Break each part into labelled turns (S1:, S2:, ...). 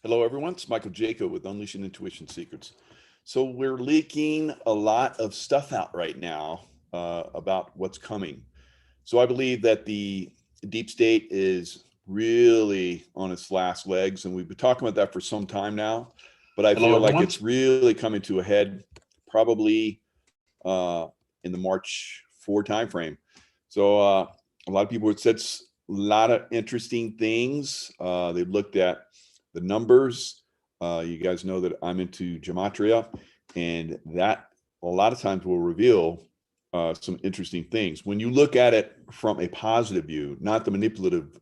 S1: Hello, everyone. It's Michael Jaco with Unleashing Intuition Secrets. So we're leaking a lot of stuff out right now about what's coming. So I believe that the deep state is really on its last legs, and we've been talking about that for some time now. But I
S2: Hello,
S1: feel like
S2: everyone.
S1: it's really coming to a head, probably in the March 4 timeframe. So a lot of people have said a lot of interesting things. They've looked at the numbers. You guys know that I'm into gematria, and that a lot of times will reveal some interesting things. When you look at it from a positive view, not the manipulative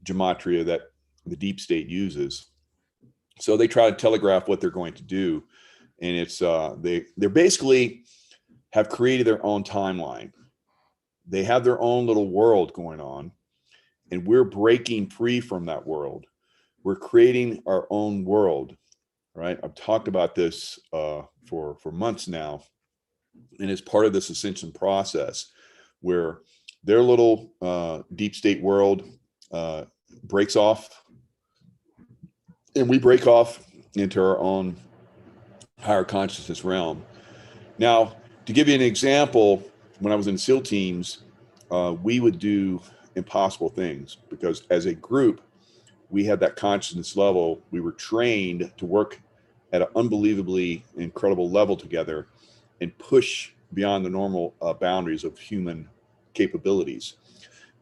S1: gematria that the deep state uses. So they try to telegraph what they're going to do, and it's they're basically have created their own timeline. They have their own little world going on, and we're breaking free from that world. We're creating our own world, right? I've talked about this for months now, and it's part of this ascension process where their little deep state world breaks off, and we break off into our own higher consciousness realm. Now, to give you an example, when I was in SEAL teams, we would do impossible things because as a group, we had that consciousness level. We were trained to work at an unbelievably incredible level together and push beyond the normal boundaries of human capabilities,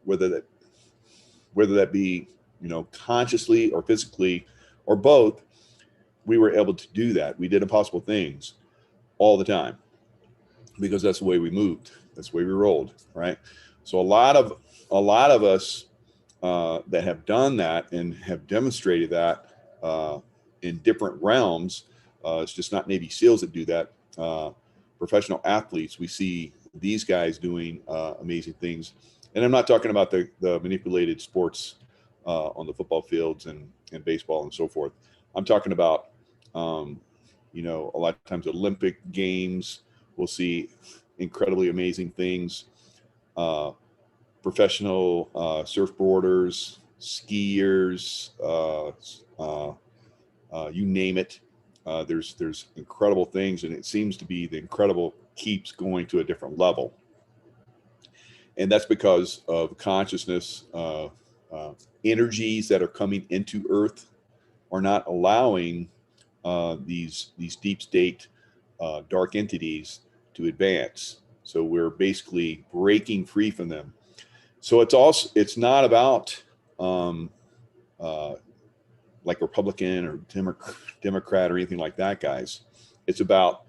S1: whether that be consciously or physically or both. We were able to do that. We did impossible things all the time because that's the way we moved. That's the way we rolled, right? So a lot of us that have done that and have demonstrated that in different realms. It's just not Navy SEALs that do that. Professional athletes, we see these guys doing amazing things. And I'm not talking about the manipulated sports on the football fields and baseball and so forth. I'm talking about, a lot of times Olympic games, we'll see incredibly amazing things. Professional surfboarders, skiers, you name it. There's incredible things, and it seems to be the incredible keeps going to a different level, and that's because of consciousness. Energies that are coming into Earth are not allowing these deep state dark entities to advance. So we're basically breaking free from them. So it's not about uh, like Republican or Democrat or anything like that, guys. It's about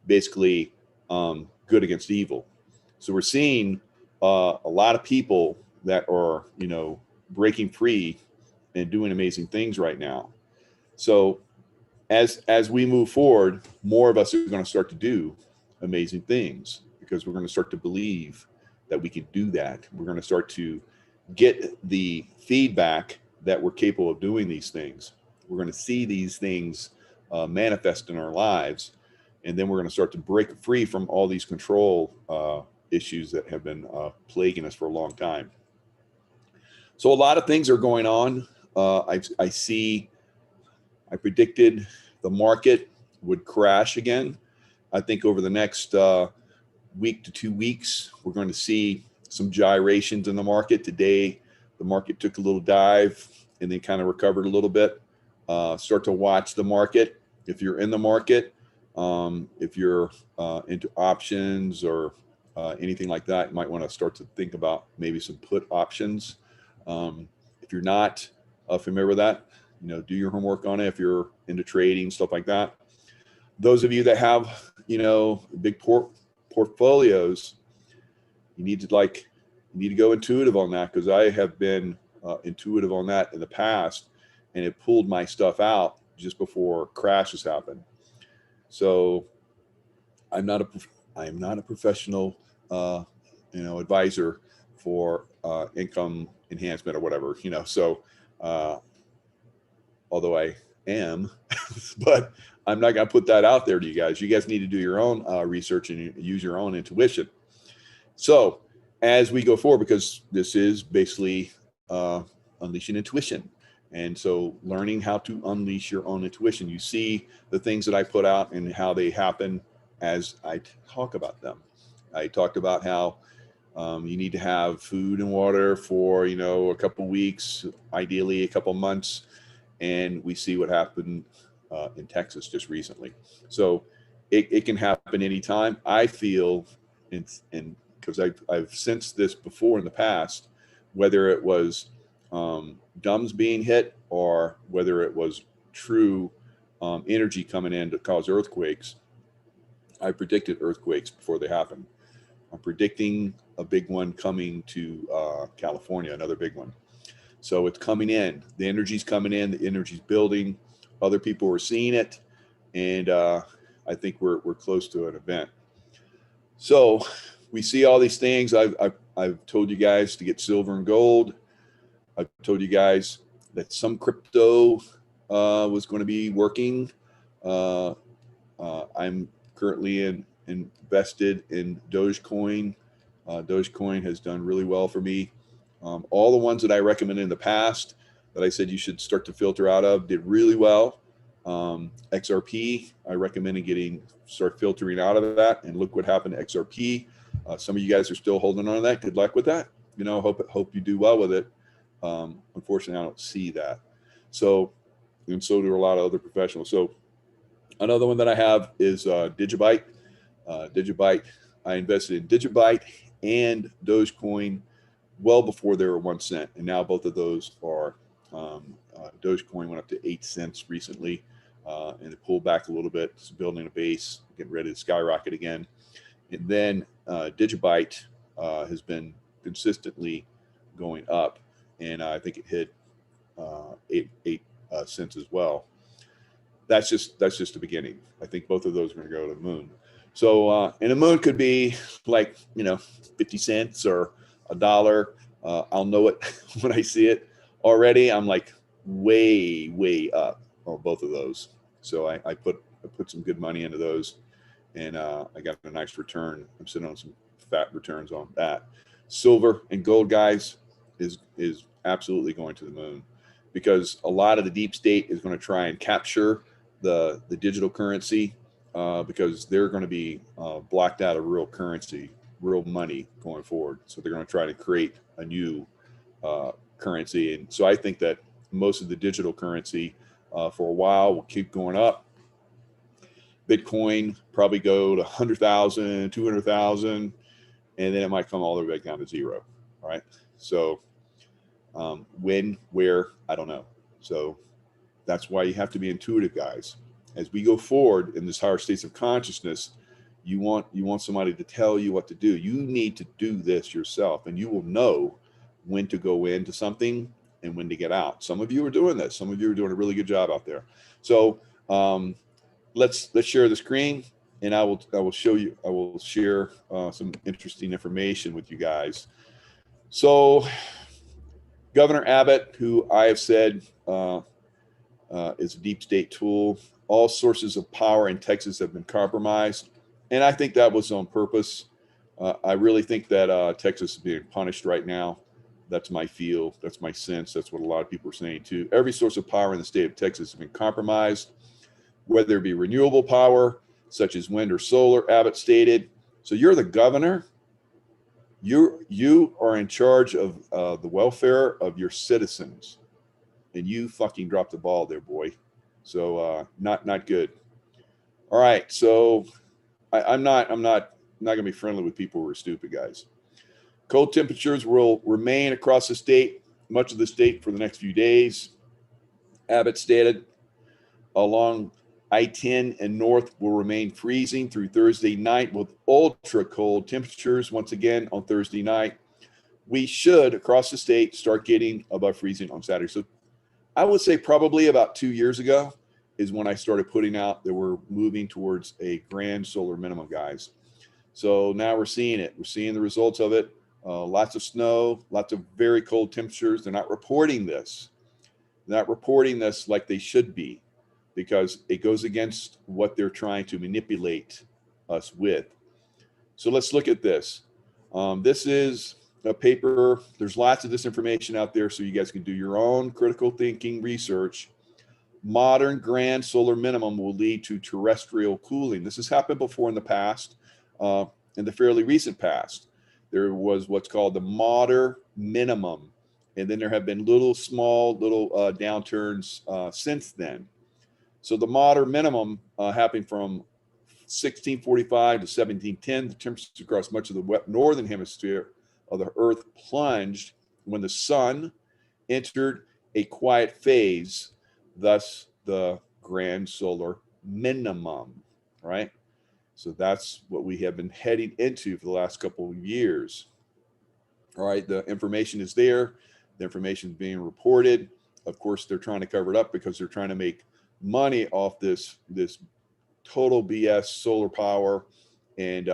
S1: basically good against evil. So we're seeing a lot of people that are breaking free and doing amazing things right now. So as we move forward, more of us are going to start to do amazing things because we're going to start to believe that we can do that. We're going to start to get the feedback that we're capable of doing these things. We're going to see these things manifest in our lives, and then we're going to start to break free from all these control issues that have been plaguing us for a long time. So a lot of things are going on. I predicted the market would crash again. I think over the next week to 2 weeks, we're going to see some gyrations in the market. Today, the market took a little dive and then kind of recovered a little bit. Start to watch the market. If you're in the market, if you're into options or anything like that, you might want to start to think about maybe some put options. If you're not familiar with that, do your homework on it. If you're into trading, stuff like that. Those of you that have, big portfolios, you need to go intuitive on that, because I have been intuitive on that in the past, and it pulled my stuff out just before crashes happen. So I am not a professional, advisor for income enhancement or whatever, So although I am, but I'm not going to put that out there to you guys. You guys need to do your own research and use your own intuition. So as we go forward, because this is basically unleashing intuition, And so learning how to unleash your own intuition. You see the things that I put out and how they happen as I talk about them. I talked about how you need to have food and water for, a couple weeks, ideally a couple months. And we see what happened in Texas just recently. So it can happen anytime. I feel, and because I've sensed this before in the past, whether it was dumbs being hit or whether it was true energy coming in to cause earthquakes. I predicted earthquakes before they happened. I'm predicting a big one coming to California, another big one. So it's coming in. The energy's coming in. The energy's building. Other people are seeing it, and I think we're close to an event. So we see all these things. I've told you guys to get silver and gold. I've told you guys that some crypto was going to be working. I'm currently invested in Dogecoin. Dogecoin has done really well for me. All the ones that I recommended in the past that I said you should start to filter out of did really well. XRP, I recommended start filtering out of that, and look what happened to XRP. Some of you guys are still holding on to that. Good luck with that. Hope you do well with it. Unfortunately, I don't see that. So, and so do a lot of other professionals. So another one that I have is Digibyte. Digibyte, I invested in Digibyte and Dogecoin well before they were 1 cent. And now both of those are, Dogecoin went up to 8 cents recently, and it pulled back a little bit. It's building a base, getting ready to skyrocket again. And then Digibyte has been consistently going up, and I think it hit 8 cents as well. That's just the beginning. I think both of those are going to go to the moon. So, and the moon could be like 50 cents or $1. I'll know it when I see it. Already, I'm like way up on both of those. So I put some good money into those, and I got a nice return. I'm sitting on some fat returns on that. Silver and gold, guys, is absolutely going to the moon, because a lot of the deep state is going to try and capture the digital currency, because they're going to be blocked out of real currency, real money going forward. So they're going to try to create a new currency. And so I think that most of the digital currency for a while will keep going up. Bitcoin probably go to 100,000, 200,000, and then it might come all the way back down to zero. All right. So when, where, I don't know. So that's why you have to be intuitive, guys. As we go forward in this higher states of consciousness, you want somebody to tell you what to do. You need to do this yourself, and you will know when to go into something and when to get out. Some of you are doing this. Some of you are doing a really good job out there. So let's share the screen, and I will show you. I will share some interesting information with you guys. So Governor Abbott, who I have said is a deep state tool. All sources of power in Texas have been compromised, and I think that was on purpose. I really think that Texas is being punished right now. That's my feel. That's my sense. That's what a lot of people are saying too. Every source of power in the state of Texas has been compromised, whether it be renewable power, such as wind or solar, Abbott stated. So you're the governor. You are in charge of the welfare of your citizens, and you fucking dropped the ball there, boy. So not good. All right, so I'm not gonna be friendly with people who are stupid, guys. Cold temperatures will remain across the state, much of the state, for the next few days. Abbott stated along I-10 and north will remain freezing through Thursday night, with ultra cold temperatures once again on Thursday night. We should, across the state, start getting above freezing on Saturday. So I would say probably about 2 years ago is when I started putting out that we're moving towards a grand solar minimum, guys. So now we're seeing it. We're seeing the results of it. Lots of snow, lots of very cold temperatures. They're not reporting this. They're not reporting this like they should be, because it goes against what they're trying to manipulate us with. So let's look at this. This is a paper. There's lots of this information out there, so you guys can do your own critical thinking research. Modern grand solar minimum will lead to terrestrial cooling. This has happened before in the past, in the fairly recent past. There was what's called the modern minimum, and then there have been small downturns since then. So the modern minimum happened from 1645 to 1710. The temperatures across much of the northern hemisphere of the Earth plunged when the sun entered a quiet phase, thus the grand solar minimum, right? So that's what we have been heading into for the last couple of years. All right, the information is there. The information is being reported. Of course, they're trying to cover it up because they're trying to make money off this total BS solar power and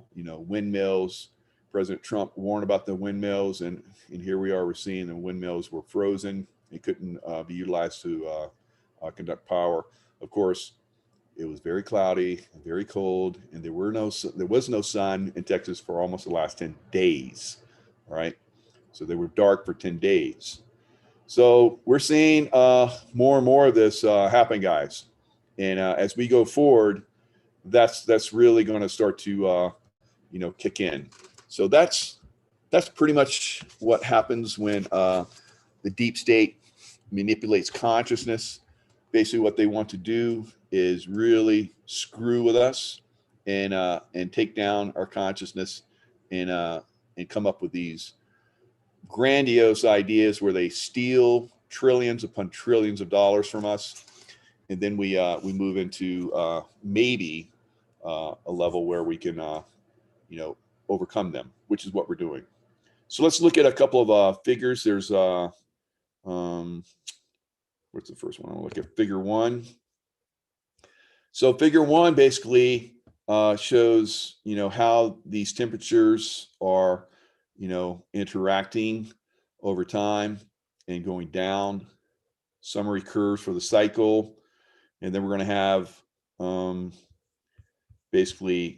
S1: windmills. President Trump warned about the windmills, and here we are. We're seeing the windmills were frozen. It couldn't be utilized to conduct power. Of course, it was very cloudy, very cold, and there was no sun in Texas for almost the last 10 days. All right, so they were dark for 10 days. So we're seeing more and more of this happen, guys. And as we go forward, that's really going to start to kick in. So that's pretty much what happens when the deep state manipulates consciousness. Basically, what they want to do is really screw with us and take down our consciousness and come up with these grandiose ideas where they steal trillions upon trillions of dollars from us, and then we move into maybe a level where we can overcome them, which is what we're doing. So let's look at a couple of figures. There's what's the first one? I'll look at figure one. So figure one basically shows how these temperatures are interacting over time and going down. Summary curves for the cycle, and then we're going to have basically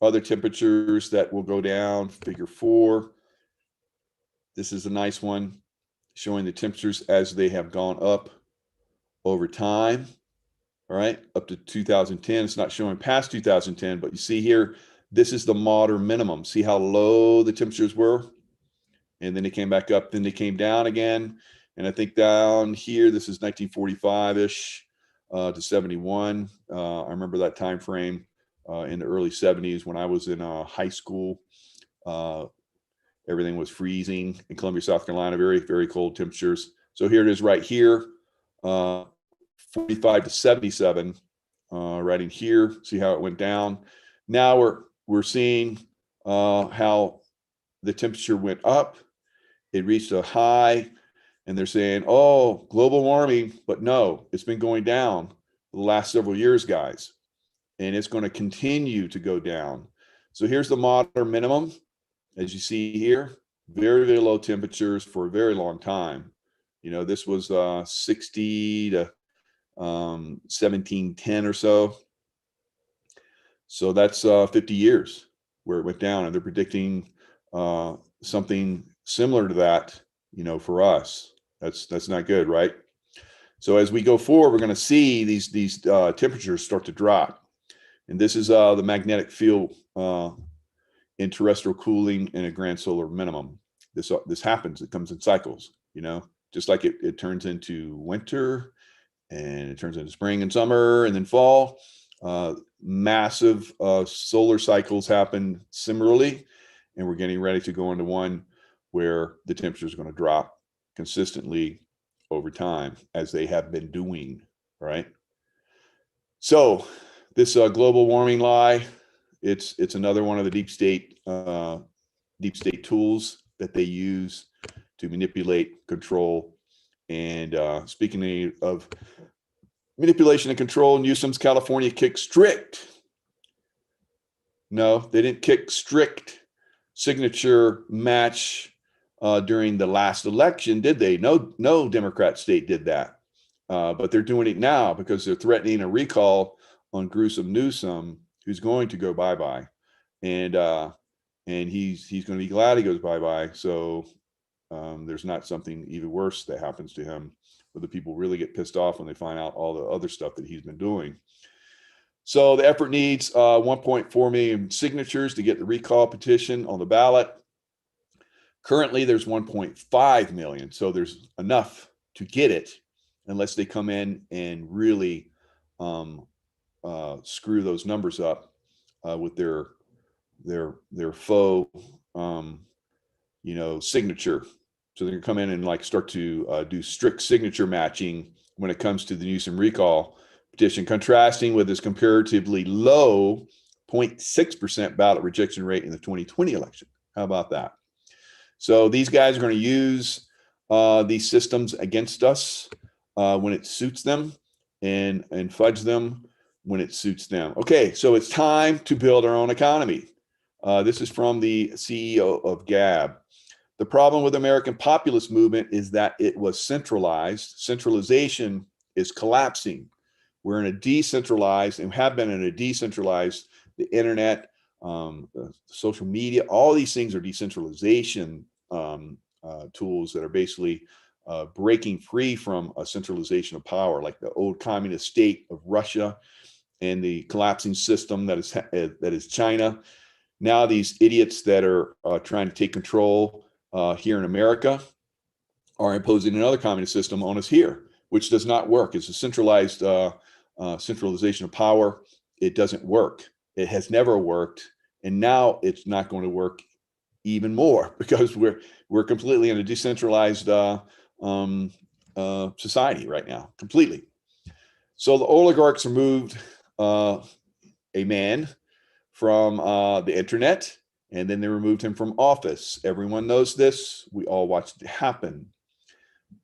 S1: other temperatures that will go down. Figure four. This is a nice one showing the temperatures as they have gone up over time. All right, up to 2010. It's not showing past 2010, but you see here, this is the modern minimum. See how low the temperatures were? And then they came back up, then they came down again. And I think down here, this is 1945-ish to 71. I remember that time frame in the early 70s when I was in high school. Everything was freezing in Columbia, South Carolina, very, very cold temperatures. So here it is right here, 45 to 77, right in here. See how it went down. Now we're seeing how the temperature went up. It reached a high, and they're saying, oh, global warming, but no, it's been going down the last several years, guys, and it's going to continue to go down. So here's the modern minimum. As you see here, very, very low temperatures for a very long time. This was 60 to 1710 or so. So that's 50 years where it went down, and they're predicting something similar to that, for us. That's not good, right? So as we go forward, we're going to see these temperatures start to drop, and this is the magnetic field in terrestrial cooling in a grand solar minimum. This happens. It comes in cycles, just like it turns into winter, and it turns into spring and summer and then fall. Massive solar cycles happen similarly, and we're getting ready to go into one where the temperature is going to drop consistently over time, as they have been doing, right? So this global warming lie, it's another one of the deep state tools that they use to manipulate, control, and speaking of manipulation and control, Newsom's California kicked strict. No, they didn't kick strict signature match during the last election, did they? No Democrat state did that. But they're doing it now because they're threatening a recall on gruesome Newsom, who's going to go bye-bye. And and he's going to be glad he goes bye-bye. So there's not something even worse that happens to him, where the people really get pissed off when they find out all the other stuff that he's been doing. So the effort needs 1.4 million signatures to get the recall petition on the ballot. Currently, there's 1.5 million, so there's enough to get it, unless they come in and really screw those numbers up with their faux signature. So they're gonna come in and like start to do strict signature matching when it comes to the Newsom recall petition, contrasting with this comparatively low 0.6% ballot rejection rate in the 2020 election. How about that? So these guys are going to use these systems against us when it suits them, and fudge them when it suits them. Okay, so it's time to build our own economy. This is from the CEO of Gab. The problem with the American populist movement is that it was centralized. Centralization is collapsing. We're in a decentralized, and have been in a decentralized, the internet, social media, all these things are decentralization tools that are basically breaking free from a centralization of power, like the old communist state of Russia and the collapsing system that is China. Now these idiots that are trying to take control here in America are imposing another communist system on us here, which does not work. It's a centralized centralization of power. It doesn't work. It has never worked, and now it's not going to work even more, because we're completely in a decentralized society right now, completely. So the oligarchs removed a man from the internet, and then they removed him from office. Everyone knows this. We all watched it happen.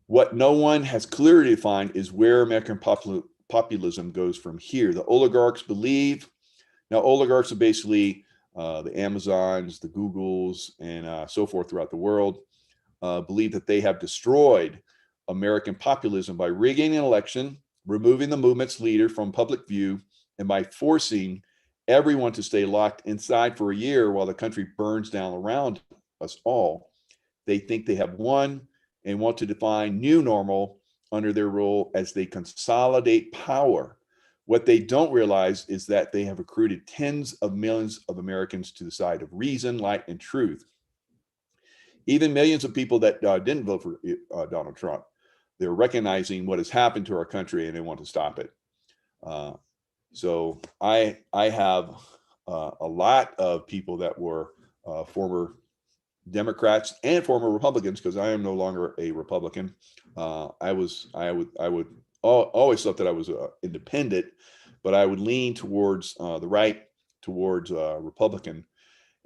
S1: What no one has clearly defined is where American populism goes from here. The oligarchs believe, now oligarchs are basically the Amazons, the Googles, and so forth throughout the world, believe that they have destroyed American populism by rigging an election, removing the movement's leader from public view, and by forcing everyone to stay locked inside for a year while the country burns down around us all. They think they have won and want to define new normal under their rule as they consolidate power. What they don't realize is that they have recruited tens of millions of Americans to the side of reason, light, and truth. Even millions of people that didn't vote for Donald Trump, they're recognizing what has happened to our country and they want to stop it. So I have a lot of people that were former Democrats and former Republicans, because I am no longer a Republican. I would always thought that I was independent, but I would lean towards the right, towards Republican,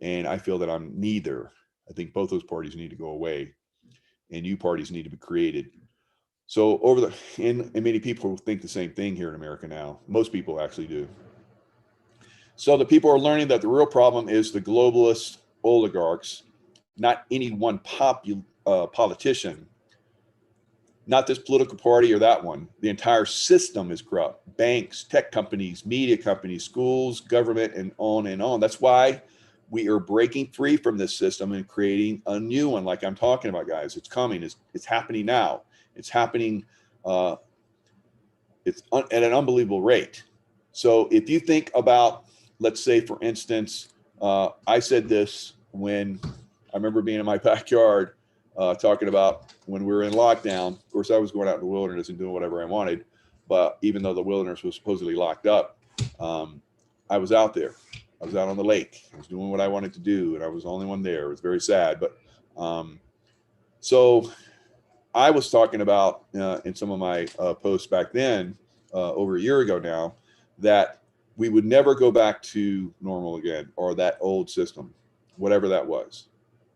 S1: and I feel that I'm neither. I think both those parties need to go away, and new parties need to be created. So and many people think the same thing here in America now. Most people actually do. So the people are learning that the real problem is the globalist oligarchs, not any one politician, not this political party or that one. The entire system is corrupt. Banks, tech companies, media companies, schools, government, and on and on. That's why we are breaking free from this system and creating a new one, like I'm talking about, guys. It's coming. It's happening now. It's happening at an unbelievable rate. So if you think about, let's say, for instance, I said this when I remember being in my backyard talking about when we were in lockdown. Of course, I was going out in the wilderness and doing whatever I wanted. But even though the wilderness was supposedly locked up, I was out there. I was out on the lake. I was doing what I wanted to do, and I was the only one there. It was very sad. But so I was talking about in some of my posts back then, over a year ago now, that we would never go back to normal again, or that old system, whatever that was.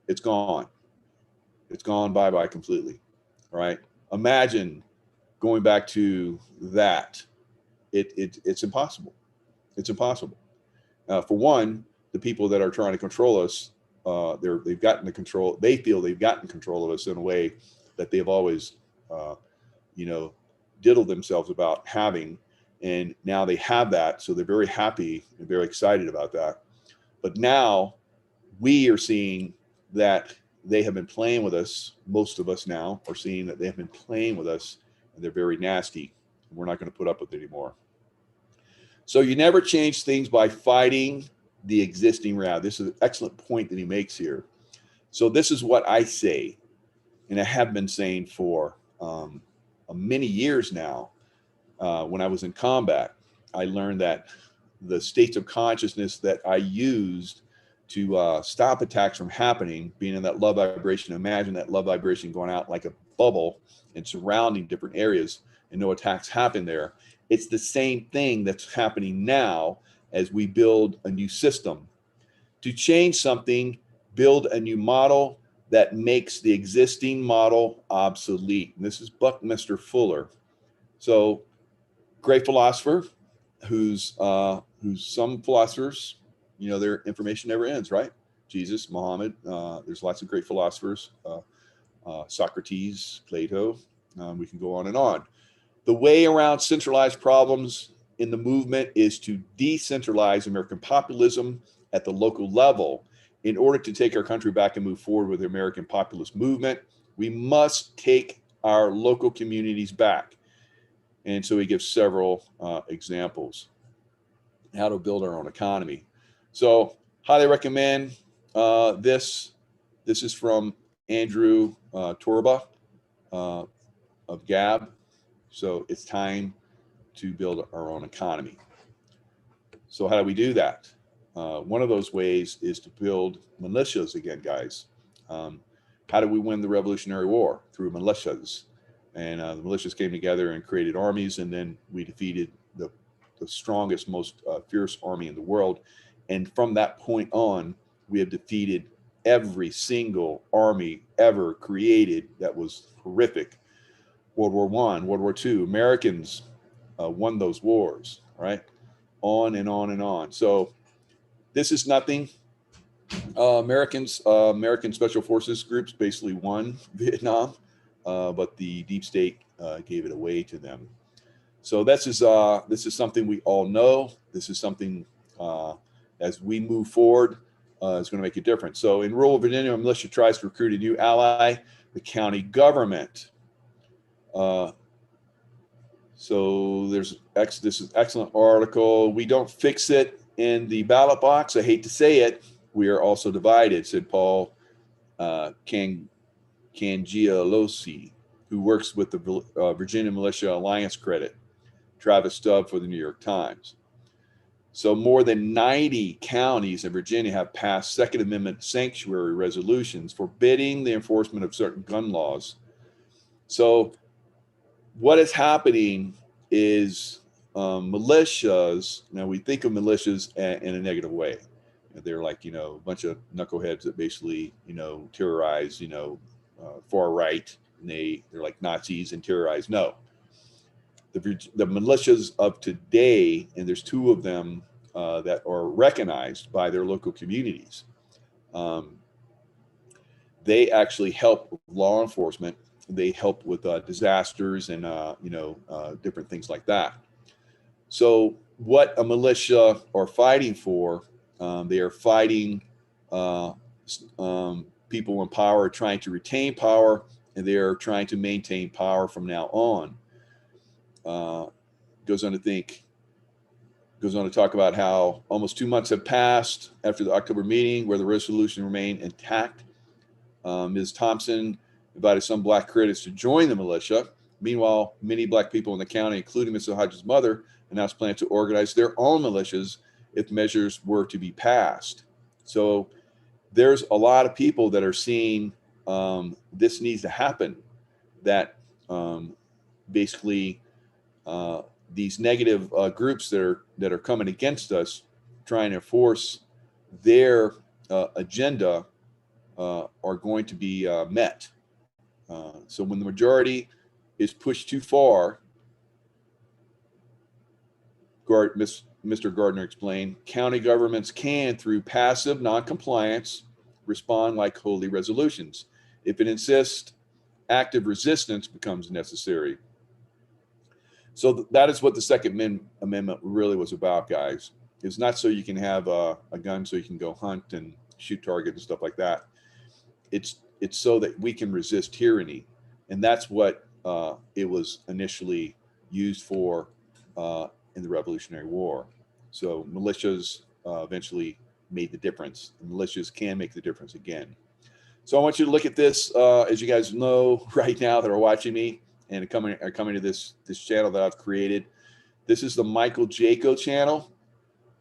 S1: It's gone. It's gone bye-bye completely. All right. Imagine going back to that. It's impossible. It's impossible. For one, the people that are trying to control us, they've gotten the control. They feel they've gotten control of us in a way that they've always, diddled themselves about having, and now they have that, so they're very happy and very excited about that. But now we are seeing that they have been playing with us. Most of us now are seeing that they have been playing with us, and they're very nasty. We're not going to put up with it anymore. So you never change things by fighting the existing reality. This is an excellent point that he makes here. So this is what I say, and I have been saying for many years now. When I was in combat, I learned that the states of consciousness that I used to stop attacks from happening, being in that love vibration, imagine that love vibration going out like a bubble and surrounding different areas and no attacks happen there. It's the same thing that's happening now as we build a new system. To change something, build a new model that makes the existing model obsolete. And this is Buckminster Fuller. So, great philosopher who's some philosophers, their information never ends, right? Jesus, Muhammad, there's lots of great philosophers, Socrates, Plato, we can go on and on. The way around centralized problems in the movement is to decentralize American populism at the local level. In order to take our country back and move forward with the American populist movement, we must take our local communities back. And so he gives several examples how to build our own economy. So highly recommend this. This is from Andrew Torba of Gab. So it's time to build our own economy. So how do we do that? One of those ways is to build militias again, guys. How do we win the Revolutionary War? Through militias. And the militias came together and created armies, and then we defeated the strongest, most fierce army in the world. And from that point on, we have defeated every single army ever created that was horrific. World War I, World War II, Americans won those wars, right? On and on and on. So this is nothing. American Special Forces groups basically won Vietnam, but the deep state gave it away to them. So this is something we all know. This is something as we move forward is going to make a difference. So in rural Virginia, a militia tries to recruit a new ally, the county government. So this is an excellent article. We don't fix it in the ballot box. I hate to say it. We are also divided, said Paul Cangialosi, who works with the Virginia Militia Alliance Credit, Travis Stubb for the New York Times. So more than 90 counties in Virginia have passed Second Amendment sanctuary resolutions forbidding the enforcement of certain gun laws. So what is happening is militias, now we think of militias in a negative way. They're like, a bunch of knuckleheads that basically, terrorize, far right, and they're like Nazis and terrorize. No, the militias of today, and there's two of them that are recognized by their local communities. They actually help with law enforcement. They help with disasters and different things like that. So what a militia are fighting for, they are fighting people in power, trying to retain power, and they are trying to maintain power from now on. Goes on to talk about how almost 2 months have passed after the October meeting where the resolution remained intact. Ms. Thompson invited some black critics to join the militia. Meanwhile, many black people in the county, including Mr. Hodges' mother, announced plans to organize their own militias if measures were to be passed. So there's a lot of people that are seeing this needs to happen, that basically these negative groups that are coming against us, trying to force their agenda, are going to be met. So when the majority is pushed too far, Mr. Gardner explained, county governments can, through passive noncompliance, respond like holy resolutions. If it insists, active resistance becomes necessary. So that is what the Second Amendment really was about, guys. It's not so you can have a gun so you can go hunt and shoot target and stuff like that. It's so that we can resist tyranny, and that's what it was initially used for in the Revolutionary War. So militias eventually made the difference. And militias can make the difference again. So I want you to look at this, as you guys know right now that are watching me and are coming to this channel that I've created. This is the Michael Jaco channel.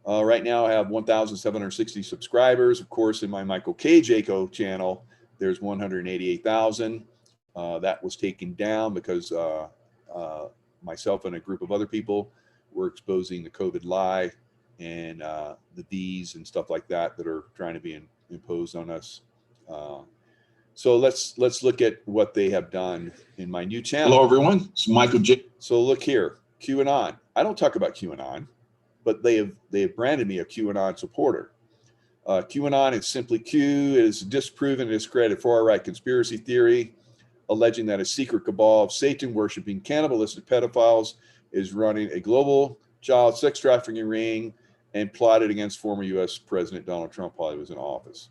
S1: Right now I have 1,760 subscribers. Of course, in my Michael K. Jaco channel, there's 188,000. That was taken down because myself and a group of other people were exposing the COVID lie and the V's and stuff like that that are trying to be imposed on us. So let's look at what they have done in my new channel.
S2: Hello, everyone. It's Michael J.
S1: So look here, QAnon. I don't talk about QAnon, but they have branded me a QAnon supporter. QAnon is simply Q. It is disproven and discredited far-right conspiracy theory, alleging that a secret cabal of Satan-worshiping, cannibalistic pedophiles is running a global child sex trafficking ring and plotted against former U.S. President Donald Trump while he was in office.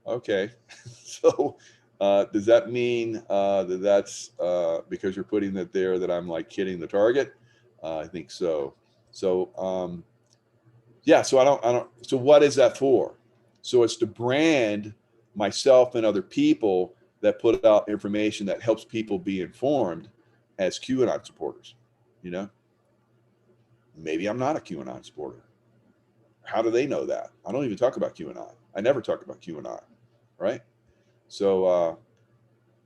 S1: Okay, so does that mean that's because you're putting that there that I'm like hitting the target? I think so. So yeah, so I don't. So what is that for? So it's to brand myself and other people that put out information that helps people be informed as QAnon supporters. You know, maybe I'm not a QAnon supporter. How do they know that? I don't even talk about QAnon. I never talk about QAnon, right? So,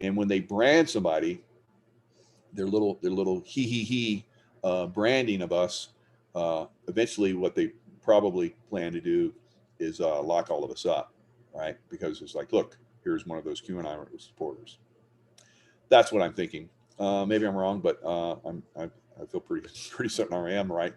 S1: and when they brand somebody, their little he branding of us, eventually what they probably plan to do is lock all of us up, right? Because it's like, look, here's one of those QAnon supporters. That's what I'm thinking. Maybe I'm wrong, but I feel pretty certain I am right.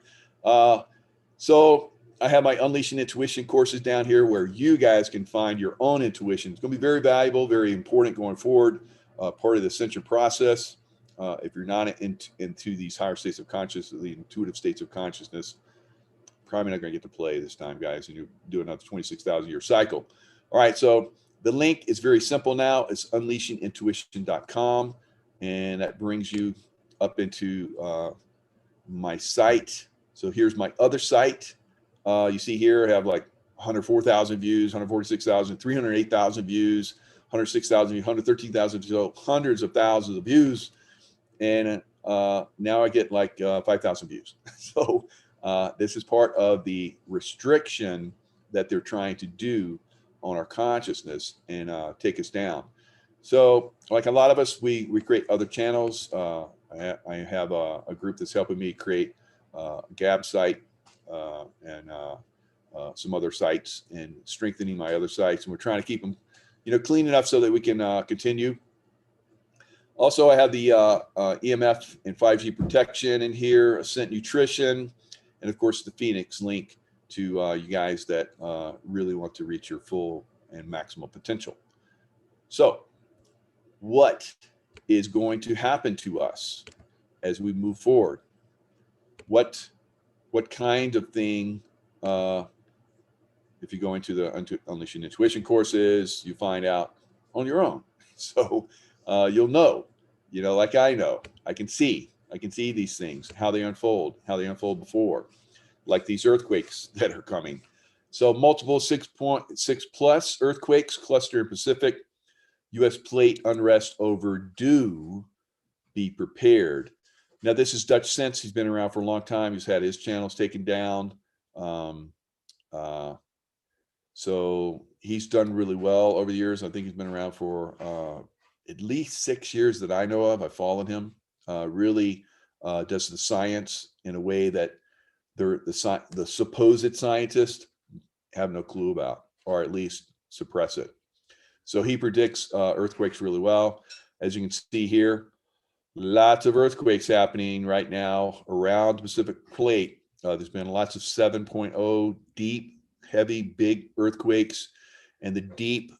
S1: So I have my Unleashing Intuition courses down here where you guys can find your own intuition. It's going to be very valuable, very important going forward, part of the ascension process. If you're not into these higher states of consciousness, the intuitive states of consciousness, probably not going to get to play this time, guys, and you do another 26,000 year cycle. All right, so the link is very simple now. It's unleashingintuition.com, and that brings you up into my site. So here's my other site. You see here, I have like 104,000 views, 146,000, 308,000 views, 106,000, 113,000, so hundreds of thousands of views. And now I get like 5,000 views. So this is part of the restriction that they're trying to do on our consciousness and take us down. So like a lot of us, we create other channels. I have a group that's helping me create a Gab site and some other sites and strengthening my other sites. And we're trying to keep them, clean enough so that we can continue. Also, I have the EMF and 5G protection in here, Ascent Nutrition, and of course the Phoenix link to you guys that really want to reach your full and maximal potential. So what is going to happen to us as we move forward? What kind of thing, if you go into the Unleashing Intuition courses, you find out on your own. So you'll know, like I know, I can see these things, how they unfold before, like these earthquakes that are coming. So multiple 6.6 plus earthquakes cluster in Pacific, U.S. plate unrest overdue, be prepared. Now, this is Dutch Sense. He's been around for a long time. He's had his channels taken down. So he's done really well over the years. I think he's been around for at least 6 years that I know of. I've followed him. Really does the science in a way that the supposed scientists have no clue about, or at least suppress it. So he predicts earthquakes really well. As you can see here, lots of earthquakes happening right now around the Pacific plate. There's been lots of 7.0 deep, heavy, big earthquakes, and the deep,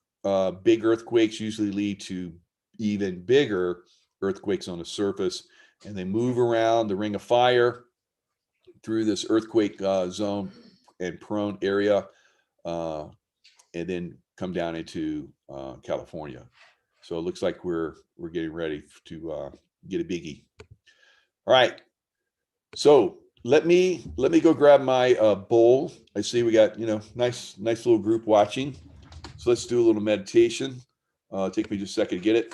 S1: big earthquakes usually lead to even bigger earthquakes on the surface, and they move around the ring of fire through this earthquake zone and prone area. and then come down into California. So it looks like we're getting ready to get a biggie. All right. So let me go grab my bowl. I see we got, nice little group watching. So let's do a little meditation. Take me just a second to get it.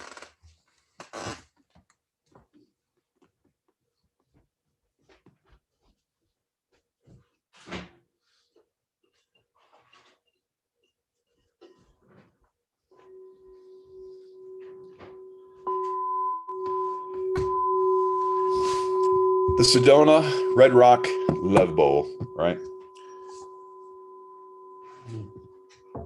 S1: The Sedona Red Rock Love Bowl, right? Of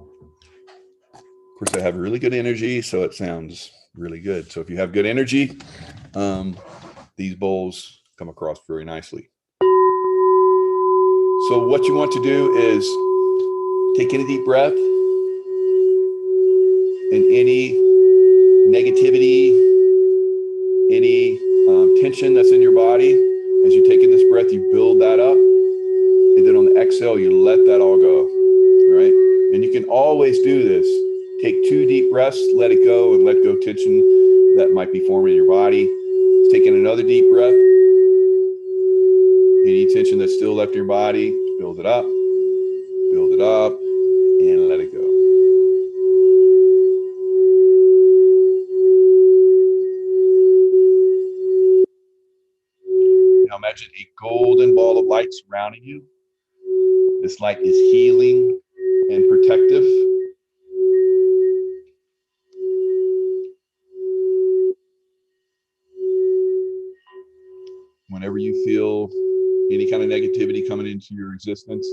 S1: course, I have really good energy, so it sounds really good. So if you have good energy, these bowls come across very nicely. So what you want to do is take in a deep breath, and any negativity, any tension that's in your body, as you take in this breath, you build that up. And then on the exhale, you let that all go. All right. And you can always do this. Take 2 deep breaths, let it go, and let go tension that might be forming in your body. Take in another deep breath. Any tension that's still left in your body, build it up, and let it go. Now imagine a golden ball of light surrounding you. This light is healing and protective. Whenever you feel any kind of negativity coming into your existence,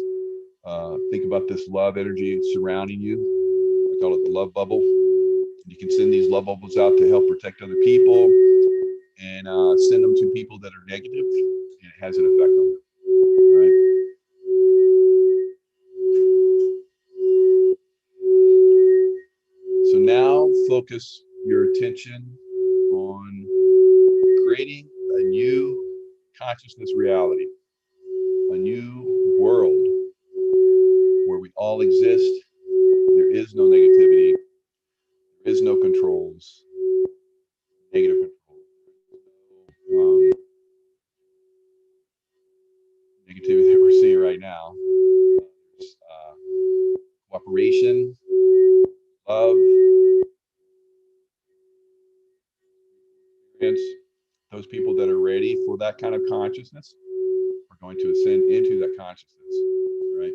S1: think about this love energy surrounding you. I call it the love bubble. You can send these love bubbles out to help protect other people, and send them to people that are negative, and it has an effect on them. All right. So now focus your attention on creating a new consciousness reality, a new world where we all exist. There is no negativity. There is no controls, negative control, negativity that we're seeing right now. There's cooperation, love, experience. Those people that are ready for that kind of consciousness are going to ascend into that consciousness, right?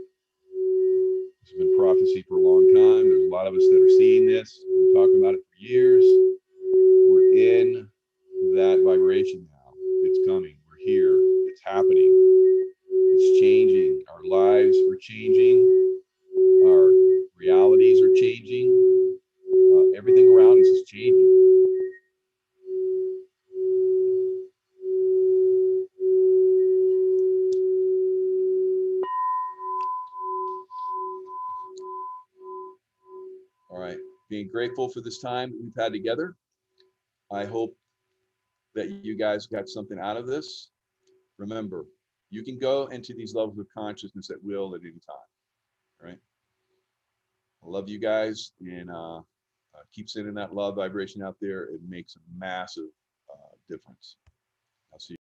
S1: This has been prophecy for a long time. There's a lot of us that are seeing this. We've been talking about it for years. We're in that vibration now. It's coming. We're here. It's happening. It's changing. Our lives are changing. Our realities are changing. Everything around us is changing. All right. Being grateful for this time that we've had together. I hope that you guys got something out of this. Remember, you can go into these levels of consciousness at will at any time. All right. I love you guys, and keep sending that love vibration out there. It makes a massive difference. I'll see you.